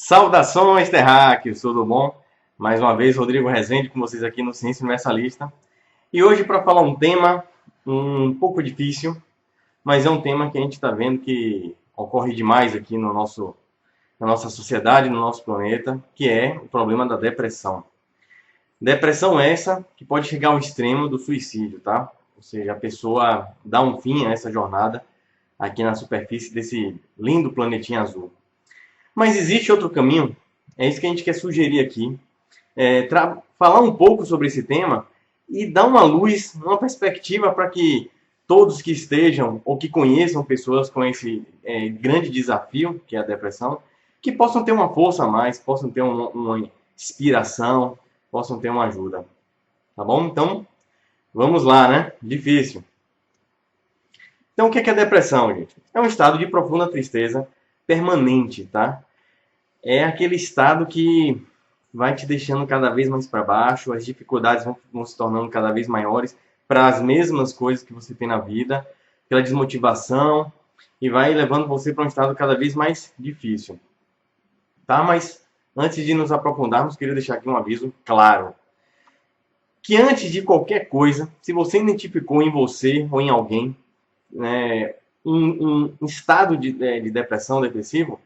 Saudações, terráqueos, tudo bom? Mais uma vez, Rodrigo Rezende com vocês aqui no Ciência Universalista. E hoje para falar um tema um pouco difícil, mas é um tema que a gente está vendo que ocorre demais aqui na nossa sociedade, no nosso planeta, que é o problema da depressão. Depressão essa que pode chegar ao extremo do suicídio, tá? Ou seja, a pessoa dá um fim a essa jornada aqui na superfície desse lindo planetinha azul. Mas existe outro caminho, é isso que a gente quer sugerir aqui, falar um pouco sobre esse tema e dar uma luz, uma perspectiva para que todos que estejam ou que conheçam pessoas com esse grande desafio, que é a depressão, que possam ter uma força a mais, possam ter uma inspiração, possam ter uma ajuda. Tá bom? Então, vamos lá, né? Difícil. Então, o que é a depressão, gente? É um estado de profunda tristeza permanente, tá? É aquele estado que vai te deixando cada vez mais para baixo, as dificuldades vão se tornando cada vez maiores para as mesmas coisas que você tem na vida, pela desmotivação, e vai levando você para um estado cada vez mais difícil. Tá? Mas antes de nos aprofundarmos, queria deixar aqui um aviso claro. Que antes de qualquer coisa, se você identificou em você ou em alguém um estado de depressão, depressivo,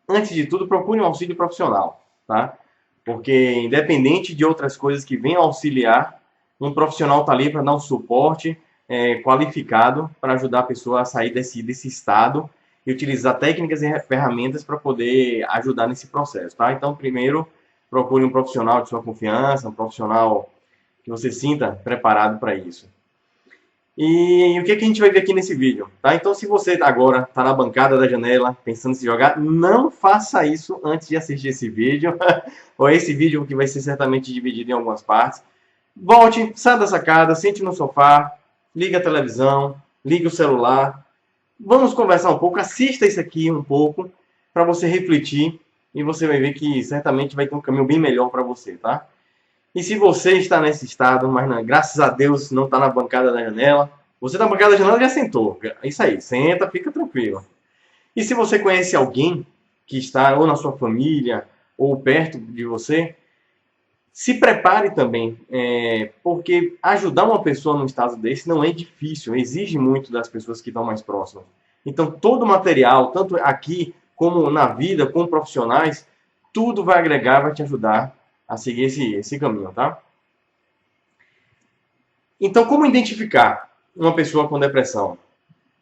antes de tudo, procure um auxílio profissional, tá? Porque, independente de outras coisas que venham auxiliar, um profissional está ali para dar um suporte qualificado para ajudar a pessoa a sair desse estado e utilizar técnicas e ferramentas para poder ajudar nesse processo, tá? Então, primeiro, procure um profissional de sua confiança, um profissional que você sinta preparado para isso. E o que a gente vai ver aqui nesse vídeo, tá? Então, se você agora está na bancada da janela, pensando em se jogar, não faça isso antes de assistir esse vídeo, ou esse vídeo que vai ser certamente dividido em algumas partes. Volte, saia da sacada, sente no sofá, ligue a televisão, ligue o celular. Vamos conversar um pouco, assista isso aqui um pouco, para você refletir, e você vai ver que certamente vai ter um caminho bem melhor para você, tá? E se você está nesse estado, mas não, graças a Deus não está na bancada da janela, você está na bancada da janela já sentou. Isso aí, senta, fica tranquilo. E se você conhece alguém que está ou na sua família ou perto de você, se prepare também, porque ajudar uma pessoa num estado desse não é difícil, exige muito das pessoas que estão mais próximas. Então, todo o material, tanto aqui como na vida, com profissionais, tudo vai agregar, vai te ajudar a seguir esse caminho, tá? Então, como identificar uma pessoa com depressão?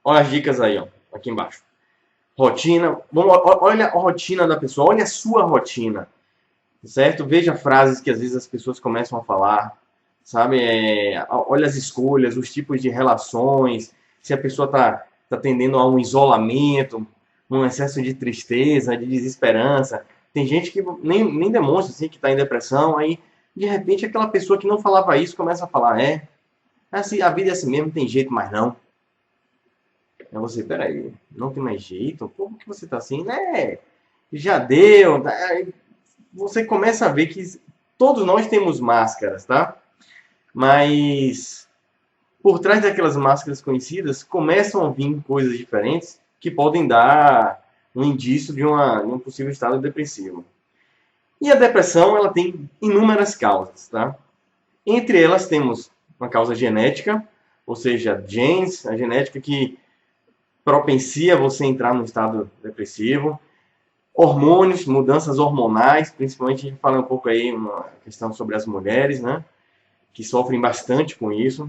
Olha as dicas aí, ó, aqui embaixo. Rotina, olha a rotina da pessoa, olha a sua rotina, certo? Veja frases que às vezes as pessoas começam a falar, sabe? Olha as escolhas, os tipos de relações, se a pessoa tá tendendo a um isolamento, um excesso de tristeza, de desesperança. Tem gente que nem demonstra assim, que está em depressão, aí de repente aquela pessoa que não falava isso começa a falar, assim, a vida é assim mesmo, não tem jeito mais não. Aí você, peraí, não tem mais jeito? Como que você está assim? Já deu. Aí você começa a ver que todos nós temos máscaras, tá? Mas por trás daquelas máscaras conhecidas começam a vir coisas diferentes que podem dar um indício de um possível estado depressivo. E a depressão, ela tem inúmeras causas, tá? Entre elas temos uma causa genética, ou seja, genes, a genética que propicia você a entrar num estado depressivo. Hormônios, mudanças hormonais, principalmente a gente fala um pouco aí uma questão sobre as mulheres, né? Que sofrem bastante com isso.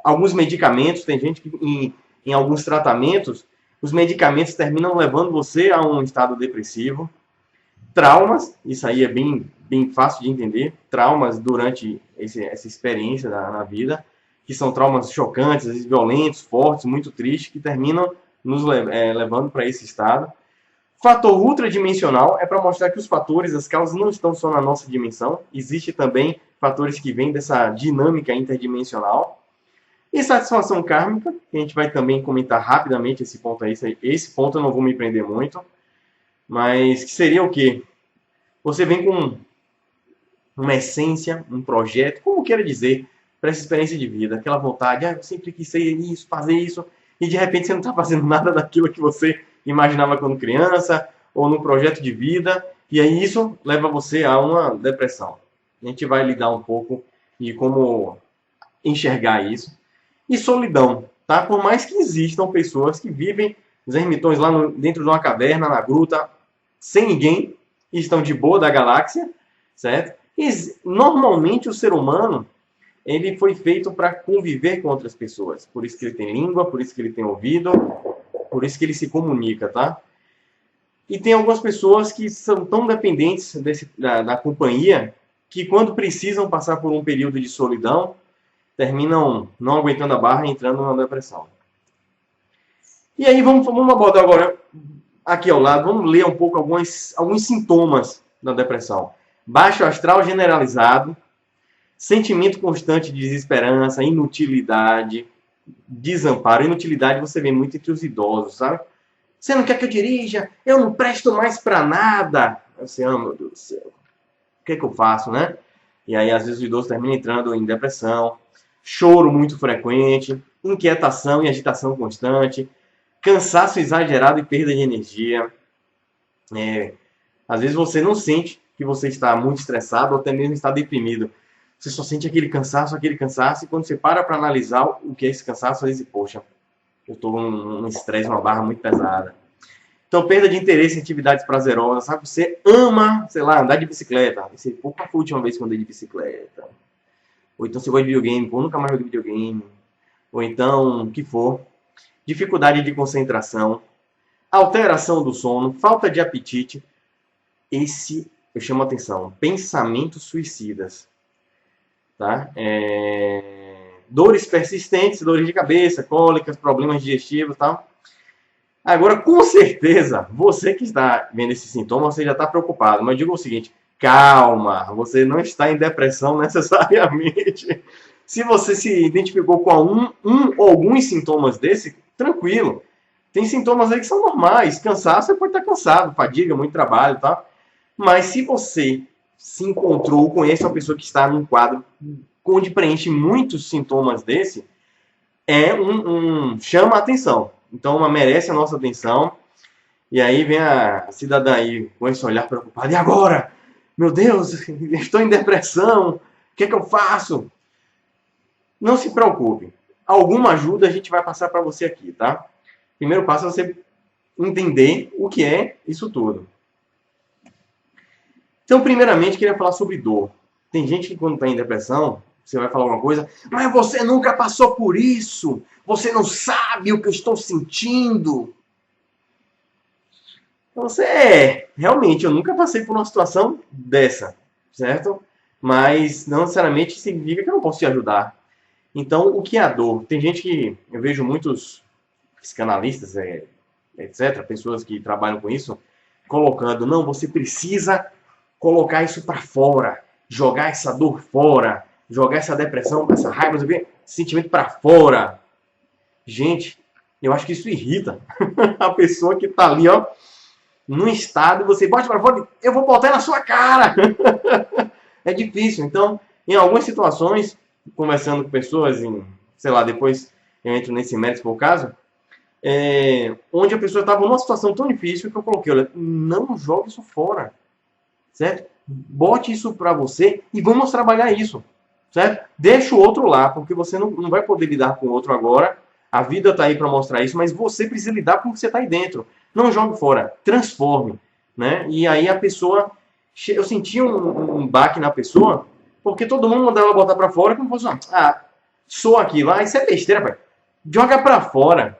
Alguns medicamentos, tem gente que em alguns tratamentos os medicamentos terminam levando você a um estado depressivo. Traumas, isso aí é bem fácil de entender. Traumas durante essa experiência na vida, que são traumas chocantes, às vezes violentos, fortes, muito tristes, que terminam nos levando para esse estado. Fator ultradimensional é para mostrar que os fatores, as causas não estão só na nossa dimensão. Existe também fatores que vêm dessa dinâmica interdimensional. E satisfação kármica, que a gente vai também comentar rapidamente esse ponto aí. Esse ponto eu não vou me prender muito. Mas que seria o quê? Você vem com uma essência, um projeto, como queira dizer, para essa experiência de vida. Aquela vontade, eu sempre quis ser isso, fazer isso. E de repente você não está fazendo nada daquilo que você imaginava quando criança, ou num projeto de vida. E aí isso leva você a uma depressão. A gente vai lidar um pouco de como enxergar isso. E solidão, tá? Por mais que existam pessoas que vivem, os ermitões lá dentro de uma caverna, na gruta, sem ninguém, e estão de boa da galáxia, certo? E normalmente o ser humano, ele foi feito para conviver com outras pessoas. Por isso que ele tem língua, por isso que ele tem ouvido, por isso que ele se comunica, tá? E tem algumas pessoas que são tão dependentes da companhia que quando precisam passar por um período de solidão, terminam não aguentando a barra e entrando numa depressão. E aí vamos abordar agora, aqui ao lado, vamos ler um pouco alguns sintomas da depressão. Baixo astral generalizado, sentimento constante de desesperança, inutilidade, desamparo. Inutilidade você vê muito entre os idosos, sabe? Você não quer que eu dirija? Eu não presto mais para nada. Você, meu Deus do céu. O que é que eu faço, né? E aí, às vezes, o idoso termina entrando em depressão. Choro muito frequente. Inquietação e agitação constante. Cansaço exagerado e perda de energia. Às vezes, você não sente que você está muito estressado ou até mesmo está deprimido. Você só sente aquele cansaço. E quando você para analisar o que é esse cansaço, você diz, poxa, eu estou num estresse, uma barra muito pesada. Então, perda de interesse em atividades prazerosas, sabe? Você ama, sei lá, andar de bicicleta. Você, pô, qual foi a última vez que eu andei de bicicleta? Ou então você gosta de videogame, pô, nunca mais joguei videogame. Ou então, o que for. Dificuldade de concentração, alteração do sono, falta de apetite. Esse, eu chamo a atenção, pensamentos suicidas. Tá? Dores persistentes, dores de cabeça, cólicas, problemas digestivos e tal. Agora, com certeza, você que está vendo esse sintoma, você já está preocupado. Mas digo o seguinte, calma, você não está em depressão necessariamente. Se você se identificou com um ou alguns sintomas desse, tranquilo. Tem sintomas aí que são normais. Cansaço, você pode estar cansado, fadiga, muito trabalho e tal. Mas se você se encontrou, conhece uma pessoa que está num quadro onde preenche muitos sintomas desse, chama a atenção. Então, merece a nossa atenção. E aí vem a cidadã aí com esse olhar preocupado. E agora? Meu Deus, estou em depressão. O que é que eu faço? Não se preocupe. Alguma ajuda a gente vai passar para você aqui, tá? Primeiro passo é você entender o que é isso tudo. Então, primeiramente, queria falar sobre dor. Tem gente que quando está em depressão, você vai falar alguma coisa, mas você nunca passou por isso. Você não sabe o que eu estou sentindo. Então, realmente, eu nunca passei por uma situação dessa, certo? Mas não necessariamente significa que eu não posso te ajudar. Então, o que é a dor? Tem gente que, eu vejo muitos psicanalistas, etc., pessoas que trabalham com isso, colocando, não, você precisa colocar isso para fora, jogar essa dor fora, jogar essa depressão, essa raiva, esse sentimento para fora. Gente, eu acho que isso irrita a pessoa que está ali, ó, num estado, você bote para fora, eu vou botar na sua cara. É difícil. Então, em algumas situações, conversando com pessoas, sei lá, depois eu entro nesse mérito se for o caso, onde a pessoa estava numa situação tão difícil que eu coloquei, olha, não jogue isso fora, certo? Bote isso para você e vamos trabalhar isso, certo? Deixa o outro lá, porque você não vai poder lidar com o outro agora, a vida está aí para mostrar isso, mas você precisa lidar com o que você está aí dentro. Não jogue fora, transforme, né? E aí a pessoa, eu senti um baque na pessoa, porque todo mundo mandava ela botar para fora, como fosse, sou aquilo, isso é besteira, pai. Joga para fora.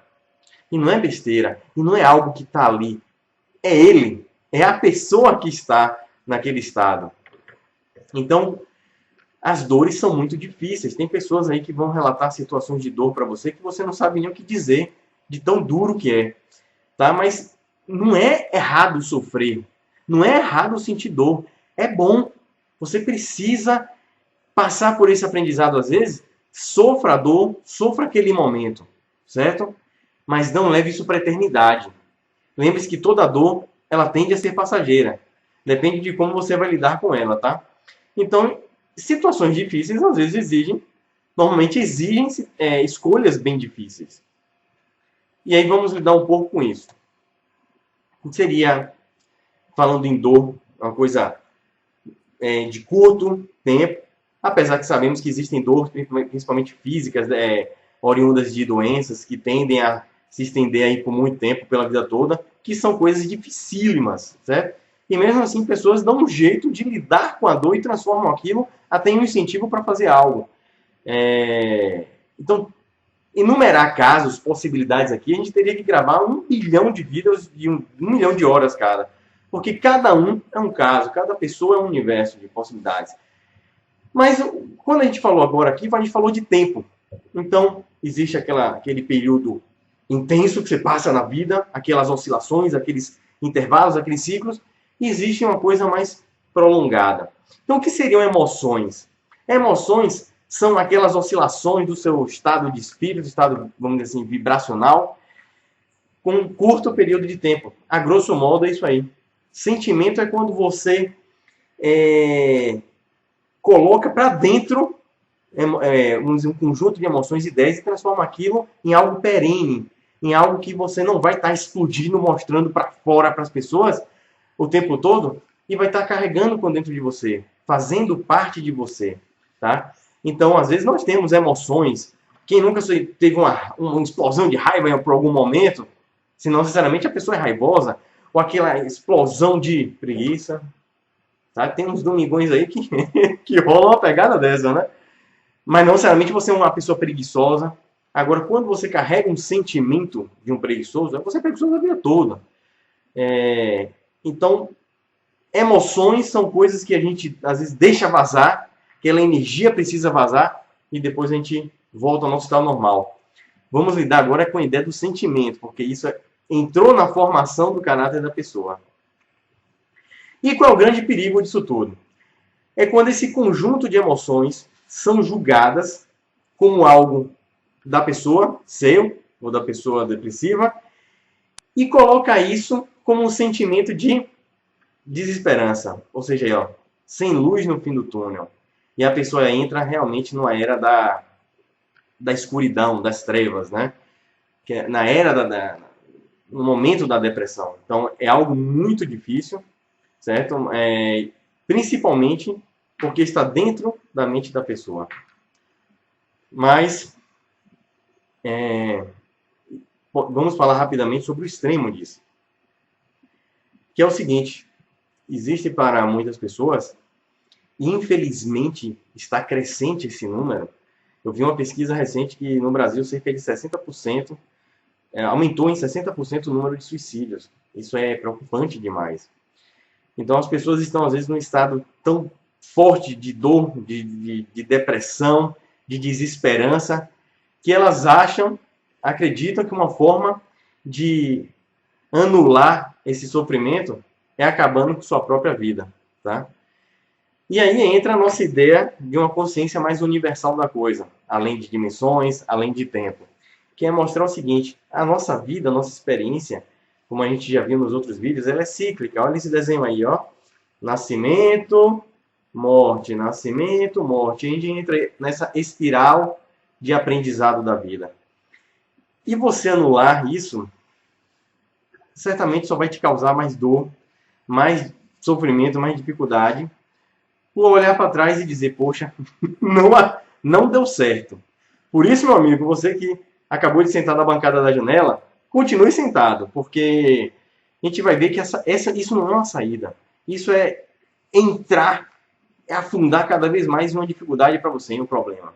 E não é besteira, e não é algo que está ali. É ele, é a pessoa que está naquele estado. Então, as dores são muito difíceis. Tem pessoas aí que vão relatar situações de dor para você que você não sabe nem o que dizer, de tão duro que é. Tá? Mas não é errado sofrer, não é errado sentir dor. É bom. Você precisa passar por esse aprendizado às vezes. Sofra a dor, sofra aquele momento, certo? Mas não leve isso para a eternidade. Lembre-se que toda dor, ela tende a ser passageira. Depende de como você vai lidar com ela, tá? Então, situações difíceis, às vezes, normalmente exigem escolhas bem difíceis. E aí vamos lidar um pouco com isso. Seria, falando em dor, uma coisa de curto tempo, apesar que sabemos que existem dores, principalmente físicas, oriundas de doenças que tendem a se estender aí por muito tempo, pela vida toda, que são coisas dificílimas, certo? E mesmo assim, pessoas dão um jeito de lidar com a dor e transformam aquilo até em um incentivo para fazer algo. Então, enumerar casos, possibilidades aqui, a gente teria que gravar 1 bilhão de vídeos de 1 milhão de horas cada. Porque cada um é um caso, cada pessoa é um universo de possibilidades. Mas quando a gente falou agora aqui, a gente falou de tempo. Então, existe aquele período intenso que você passa na vida, aquelas oscilações, aqueles intervalos, aqueles ciclos, e existe uma coisa mais prolongada. Então, o que seriam emoções? Emoções são aquelas oscilações do seu estado de espírito, estado, vamos dizer assim, vibracional, com um curto período de tempo. A grosso modo é isso aí. Sentimento é quando você coloca para dentro um conjunto de emoções e ideias e transforma aquilo em algo perene, em algo que você não vai estar explodindo, mostrando para fora para as pessoas o tempo todo, e vai estar carregando por dentro de você, fazendo parte de você, tá? Então, às vezes nós temos emoções. Quem nunca teve uma explosão de raiva por algum momento, se não necessariamente a pessoa é raivosa, ou aquela explosão de preguiça, tá? Tem uns domingões aí que rola uma pegada dessa, né? Mas não necessariamente você é uma pessoa preguiçosa. Agora, quando você carrega um sentimento de um preguiçoso, você é preguiçoso a vida toda. Então, emoções são coisas que a gente, às vezes, deixa vazar, aquela energia precisa vazar, e depois a gente volta ao nosso estado normal. Vamos lidar agora com a ideia do sentimento, porque isso entrou na formação do caráter da pessoa. E qual é o grande perigo disso tudo? É quando esse conjunto de emoções são julgadas como algo da pessoa, seu, ou da pessoa depressiva, e coloca isso como um sentimento de desesperança. Ou seja, aí, sem luz no fim do túnel. E a pessoa entra realmente numa era da escuridão, das trevas, né? Que é na era no momento da depressão. Então, é algo muito difícil, certo? Principalmente porque está dentro da mente da pessoa. Mas, vamos falar rapidamente sobre o extremo disso. Que é o seguinte, existe para muitas pessoas, e infelizmente está crescente esse número. Eu vi uma pesquisa recente que no Brasil cerca de 60%, aumentou em 60% o número de suicídios. Isso é preocupante demais. Então as pessoas estão às vezes num estado tão forte de dor, de depressão, de desesperança, que elas acreditam que uma forma de anular esse sofrimento é acabando com sua própria vida, tá? E aí entra a nossa ideia de uma consciência mais universal da coisa, além de dimensões, além de tempo, que é mostrar o seguinte: a nossa vida, a nossa experiência, como a gente já viu nos outros vídeos, ela é cíclica. Olha esse desenho aí, ó. Nascimento, morte, nascimento, morte. A gente entra nessa espiral de aprendizado da vida. E você anular isso, certamente só vai te causar mais dor, mais sofrimento, mais dificuldade, por olhar para trás e dizer, poxa, não deu certo. Por isso, meu amigo, você que acabou de sentar na bancada da janela, continue sentado, porque a gente vai ver que isso não é uma saída. Isso é entrar, é afundar cada vez mais em uma dificuldade para você, em um problema.